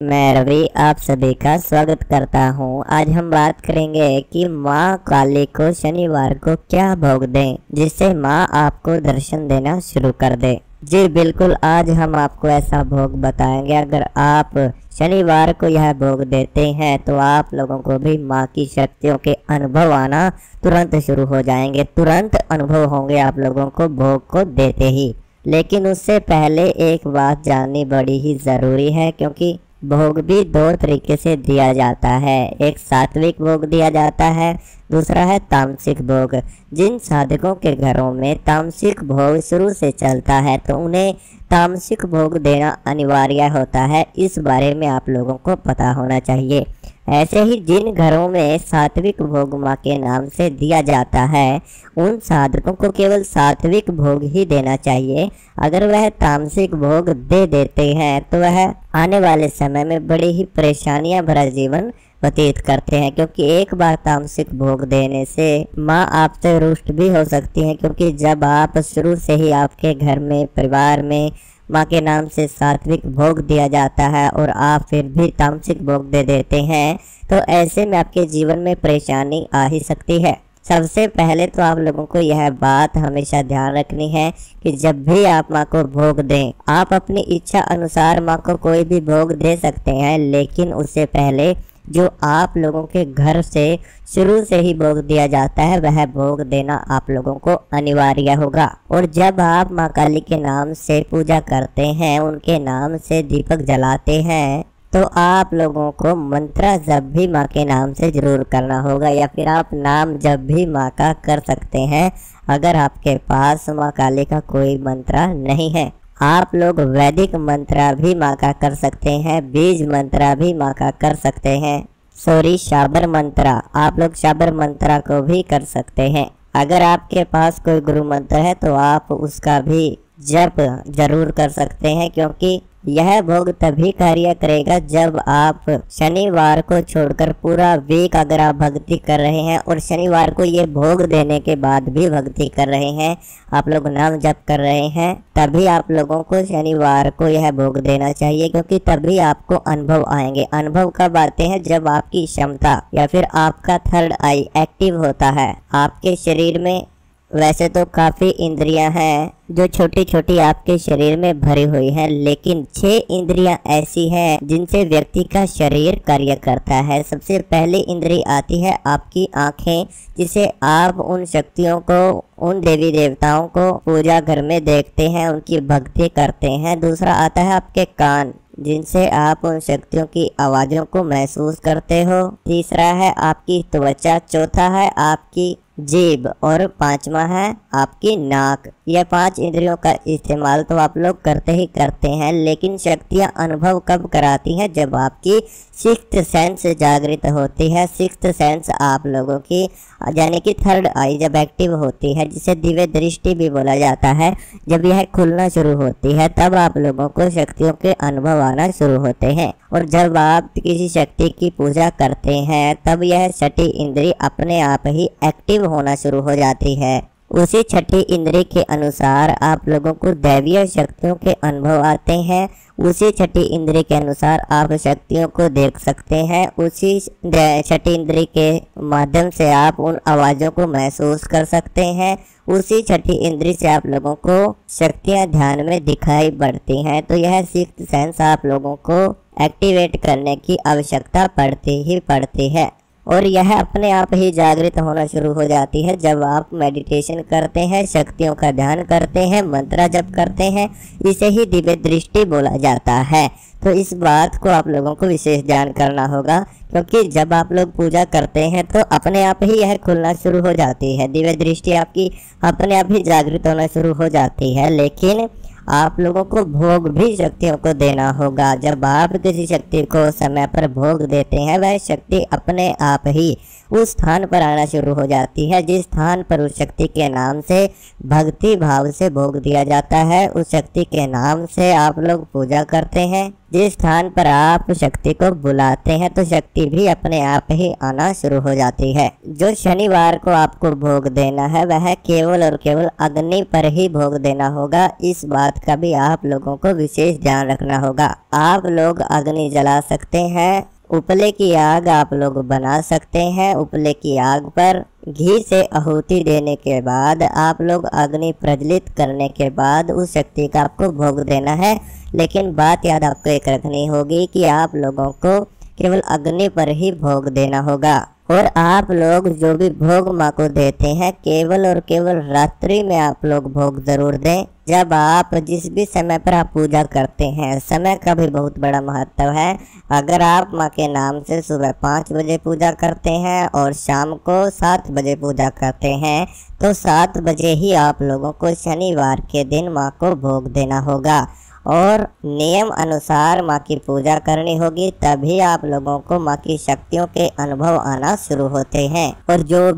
मैं रवि आप सभी का स्वागत करता हूं। आज हम बात करेंगे कि माँ काली को शनिवार को क्या भोग दें जिससे माँ आपको दर्शन देना शुरू कर दे। जी बिल्कुल, आज हम आपको ऐसा भोग बताएंगे। अगर आप शनिवार को यह भोग देते हैं तो आप लोगों को भी माँ की शक्तियों के अनुभव आना तुरंत शुरू हो जाएंगे। तुरंत अनुभव होंगे आप लोगों को भोग को देते ही। लेकिन उससे पहले एक बात जाननी बड़ी ही ज़रूरी है, क्योंकि भोग भी दो तरीके से दिया जाता है। एक सात्विक भोग दिया जाता है, दूसरा है तामसिक भोग। जिन साधकों के घरों में तामसिक भोग शुरू से चलता है तो उन्हें तामसिक भोग देना अनिवार्य होता है। इस बारे में आप लोगों को पता होना चाहिए। ऐसे ही जिन घरों में सात्विक भोग माँ के नाम से दिया जाता है उन साधकों को केवल सात्विक भोग ही देना चाहिए। अगर वह तामसिक भोग दे देते हैं तो वह आने वाले समय में बड़ी ही परेशानियां भरा जीवन व्यतीत करते हैं, क्योंकि एक बार तामसिक भोग देने से माँ आपसे रुष्ट भी हो सकती है। क्योंकि जब आप शुरू से ही आपके घर में परिवार में माँ के नाम से सात्विक भोग दिया जाता है और आप फिर भी तामसिक भोग दे देते हैं तो ऐसे में आपके जीवन में परेशानी आ ही सकती है। सबसे पहले तो आप लोगों को यह बात हमेशा ध्यान रखनी है कि जब भी आप माँ को भोग दें, आप अपनी इच्छा अनुसार माँ को कोई भी भोग दे सकते हैं, लेकिन उससे पहले जो आप लोगों के घर से शुरू से ही भोग दिया जाता है वह भोग देना आप लोगों को अनिवार्य होगा। और जब आप माँ काली के नाम से पूजा करते हैं, उनके नाम से दीपक जलाते हैं, तो आप लोगों को मंत्र जब भी माँ के नाम से जरूर करना होगा, या फिर आप नाम जब भी माँ का कर सकते हैं। अगर आपके पास माँ काली का कोई मंत्र नहीं है, आप लोग वैदिक मंत्र भी माँ का कर सकते हैं, बीज मंत्र भी माँ का कर सकते हैं। शाबर मंत्र, आप लोग शाबर मंत्र को भी कर सकते हैं। अगर आपके पास कोई गुरु मंत्र है तो आप उसका भी जप जरूर कर सकते हैं, क्योंकि यह भोग तभी कार्य करेगा जब आप शनिवार को छोड़कर पूरा वीक अगर आप भक्ति कर रहे हैं और शनिवार को ये भोग देने के बाद भी भक्ति कर रहे हैं, आप लोग नाम जप कर रहे हैं, तभी आप लोगों को शनिवार को यह भोग देना चाहिए। क्योंकि तभी आपको अनुभव आएंगे। अनुभव कब आते हैं? जब आपकी क्षमता या फिर आपका थर्ड आई एक्टिव होता है। आपके शरीर में वैसे तो काफ़ी इंद्रियां हैं जो छोटी छोटी आपके शरीर में भरी हुई हैं, लेकिन 6 इंद्रियां ऐसी हैं जिनसे व्यक्ति का शरीर कार्य करता है। सबसे पहली इंद्री आती है आपकी आंखें, जिसे आप उन शक्तियों को, उन देवी देवताओं को पूजा घर में देखते हैं, उनकी भक्ति करते हैं। दूसरा आता है आपके कान, जिनसे आप उन शक्तियों की आवाज़ों को महसूस करते हो। तीसरा है आपकी त्वचा, चौथा है आपकी जीभ और पांचवा है आपकी नाक। यह 5 इंद्रियों का इस्तेमाल तो आप लोग करते ही करते हैं, लेकिन शक्तियां अनुभव कब कराती हैं? जब आपकी सिक्स्थ सेंस जागृत होती है। सिक्स्थ सेंस आप लोगों की यानी कि थर्ड आई जब एक्टिव होती है, जिसे दिव्य दृष्टि भी बोला जाता है, जब यह खुलना शुरू होती है तब आप लोगों को शक्तियों के अनुभव आना शुरू होते हैं। और जब आप किसी शक्ति की पूजा करते हैं तब यह छठी इंद्री अपने आप ही एक्टिव होना शुरू हो जाती है। उसी छठी इंद्री के अनुसार आप लोगों को दैवीय शक्तियों के अनुभव आते हैं। उसी छठी इंद्री के अनुसार आप शक्तियों को देख सकते हैं। उसी छठी इंद्री के माध्यम से आप उन आवाज़ों को महसूस कर सकते हैं। उसी छठी इंद्री से आप लोगों को शक्तियां ध्यान में दिखाई पड़ती हैं। तो यह सिक्स्थ सेंस आप लोगों को एक्टिवेट करने की आवश्यकता पड़ती ही पड़ती है, और यह अपने आप ही जागृत होना शुरू हो जाती है जब आप मेडिटेशन करते हैं, शक्तियों का ध्यान करते हैं, मंत्र जप करते हैं। इसे ही दिव्य दृष्टि बोला जाता है। तो इस बात को आप लोगों को विशेष ध्यान करना होगा, क्योंकि जब आप लोग पूजा करते हैं तो अपने आप ही यह खुलना शुरू हो जाती है। दिव्य दृष्टि आपकी अपने आप ही जागृत होना शुरू हो जाती है। लेकिन आप लोगों को भोग भी शक्तियों को देना होगा। जब आप किसी शक्ति को समय पर भोग देते हैं, वह शक्ति अपने आप ही उस स्थान पर आना शुरू हो जाती है जिस स्थान पर उस शक्ति के नाम से भक्ति भाव से भोग दिया जाता है। उस शक्ति के नाम से आप लोग पूजा करते हैं। जिस स्थान पर आप शक्ति को बुलाते हैं तो शक्ति भी अपने आप ही आना शुरू हो जाती है। जो शनिवार को आपको भोग देना है वह केवल और केवल अग्नि पर ही भोग देना होगा। इस बात का भी आप लोगों को विशेष ध्यान रखना होगा। आप लोग अग्नि जला सकते हैं, उपले की आग आप लोग बना सकते हैं। उपले की आग पर घी से आहुति देने के बाद आप लोग अग्नि प्रज्वलित करने के बाद उस शक्ति का आपको भोग देना है। लेकिन बात याद आपको एक रखनी होगी कि आप लोगों को केवल अग्नि पर ही भोग देना होगा। और आप लोग जो भी भोग माँ को देते हैं केवल और केवल रात्रि में आप लोग भोग जरूर दें। जब आप जिस भी समय पर आप पूजा करते हैं, समय का भी बहुत बड़ा महत्व है। अगर आप माँ के नाम से सुबह 5 बजे पूजा करते हैं और शाम को 7 बजे पूजा करते हैं तो 7 बजे ही आप लोगों को शनिवार के दिन माँ को भोग देना होगा और नियम अनुसार माँ की पूजा करनी होगी। तभी आप लोगों को माँ की शक्तियों के अनुभव आना शुरू होते हैं। और जो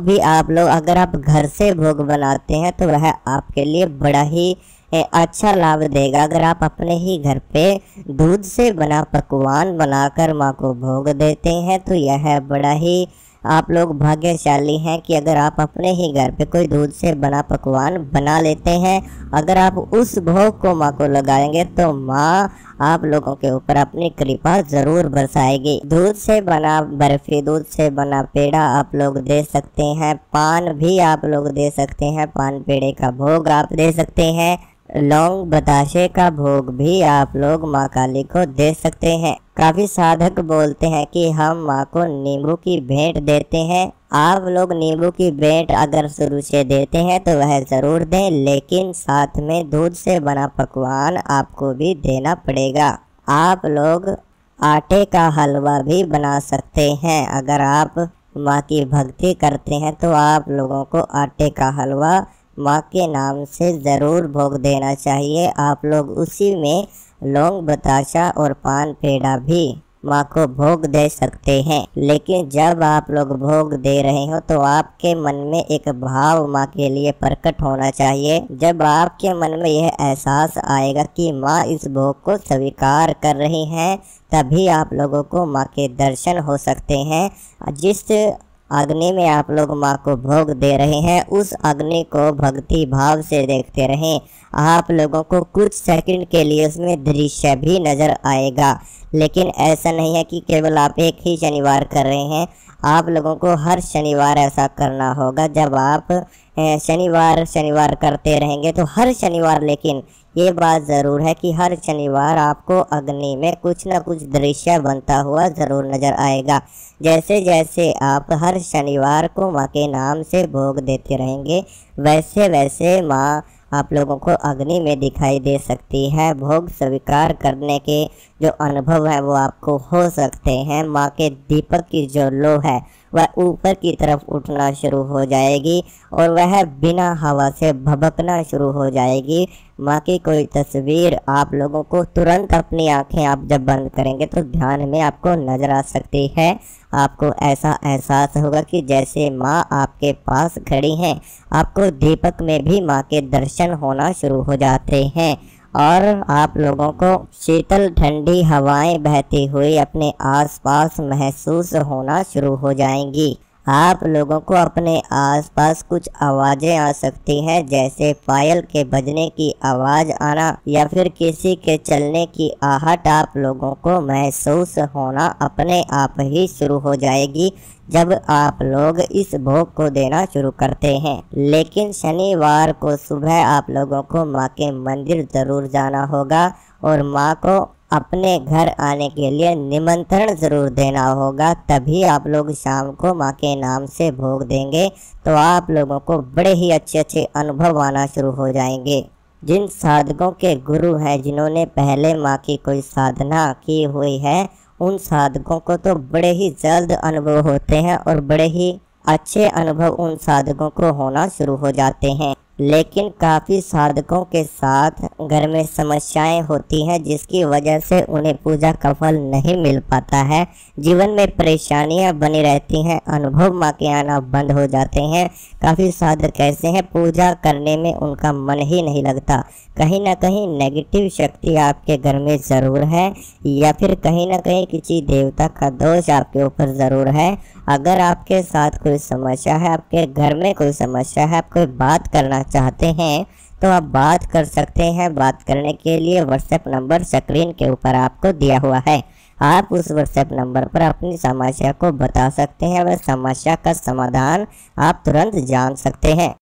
भी आप लोग अगर आप घर से भोग बनाते हैं तो वह आपके लिए बड़ा ही अच्छा लाभ देगा। अगर आप अपने ही घर पे दूध से बना पकवान बनाकर माँ को भोग देते हैं तो यह बड़ा ही आप लोग भाग्यशाली हैं कि अगर आप अपने ही घर पे कोई दूध से बना पकवान बना लेते हैं। अगर आप उस भोग को माँ को लगाएंगे तो माँ आप लोगों के ऊपर अपनी कृपा जरूर बरसाएगी। दूध से बना बर्फी, दूध से बना पेड़ा आप लोग दे सकते हैं। पान भी आप लोग दे सकते हैं, पान पेड़े का भोग आप दे सकते हैं। लौंग बताशे का भोग भी आप लोग माँ काली को दे सकते हैं। काफी साधक बोलते हैं कि हम माँ को नींबू की भेंट देते हैं। आप लोग नींबू की भेंट अगर शुरू से देते हैं तो वह जरूर दें, लेकिन साथ में दूध से बना पकवान आपको भी देना पड़ेगा। आप लोग आटे का हलवा भी बना सकते हैं। अगर आप माँ की भक्ति करते हैं तो आप लोगों को आटे का हलवा माँ के नाम से ज़रूर भोग देना चाहिए। आप लोग उसी में लौंग बताशा और पान पेड़ा भी माँ को भोग दे सकते हैं। लेकिन जब आप लोग भोग दे रहे हो तो आपके मन में एक भाव माँ के लिए प्रकट होना चाहिए। जब आपके मन में यह एहसास आएगा कि माँ इस भोग को स्वीकार कर रही हैं तभी आप लोगों को माँ के दर्शन हो सकते हैं। जिस अग्नि में आप लोग माँ को भोग दे रहे हैं उस अग्नि को भक्ति भाव से देखते रहें। आप लोगों को कुछ सेकंड के लिए उसमें दृश्य भी नज़र आएगा। लेकिन ऐसा नहीं है कि केवल आप एक ही शनिवार कर रहे हैं। आप लोगों को हर शनिवार ऐसा करना होगा। जब आप शनिवार करते रहेंगे तो हर शनिवार, लेकिन ये बात ज़रूर है कि हर शनिवार आपको अग्नि में कुछ न कुछ दृश्य बनता हुआ ज़रूर नज़र आएगा। जैसे जैसे आप हर शनिवार को माँ के नाम से भोग देते रहेंगे वैसे वैसे माँ आप लोगों को अग्नि में दिखाई दे सकती है। भोग स्वीकार करने के जो अनुभव है वो आपको हो सकते हैं। माँ के दीपक की जो लो है वह ऊपर की तरफ उठना शुरू हो जाएगी और वह बिना हवा से भभकना शुरू हो जाएगी। माँ की कोई तस्वीर आप लोगों को तुरंत अपनी आंखें आप जब बंद करेंगे तो ध्यान में आपको नजर आ सकती है। आपको ऐसा एहसास होगा कि जैसे माँ आपके पास खड़ी हैं। आपको दीपक में भी माँ के दर्शन होना शुरू हो जाते हैं और आप लोगों को शीतल ठंडी हवाएं बहती हुई अपने आसपास महसूस होना शुरू हो जाएंगी। आप लोगों को अपने आसपास कुछ आवाज़ें आ सकती हैं, जैसे पायल के बजने की आवाज़ आना या फिर किसी के चलने की आहट आप लोगों को महसूस होना अपने आप ही शुरू हो जाएगी जब आप लोग इस भोग को देना शुरू करते हैं। लेकिन शनिवार को सुबह आप लोगों को माँ के मंदिर ज़रूर जाना होगा और माँ को अपने घर आने के लिए निमंत्रण ज़रूर देना होगा। तभी आप लोग शाम को माँ के नाम से भोग देंगे तो आप लोगों को बड़े ही अच्छे अच्छे अनुभव आना शुरू हो जाएंगे। जिन साधकों के गुरु हैं, जिन्होंने पहले माँ की कोई साधना की हुई है, उन साधकों को तो बड़े ही जल्द अनुभव होते हैं और बड़े ही अच्छे अनुभव उन साधकों को होना शुरू हो जाते हैं। लेकिन काफ़ी साधकों के साथ घर में समस्याएं होती हैं, जिसकी वजह से उन्हें पूजा का फल नहीं मिल पाता है। जीवन में परेशानियां बनी रहती हैं, अनुभव माँ के आना बंद हो जाते हैं। काफ़ी साधक ऐसे हैं, पूजा करने में उनका मन ही नहीं लगता। कहीं ना कहीं नेगेटिव शक्ति आपके घर में ज़रूर है, या फिर कहीं ना कहीं किसी देवता का दोष आपके ऊपर ज़रूर है। अगर आपके साथ कोई समस्या है, आपके घर में कोई समस्या है, आप कोई बात करना चाहते हैं, तो आप बात कर सकते हैं। बात करने के लिए व्हाट्सएप नंबर स्क्रीन के ऊपर आपको दिया हुआ है। आप उस व्हाट्सएप नंबर पर अपनी समस्या को बता सकते हैं, वह समस्या का समाधान आप तुरंत जान सकते हैं।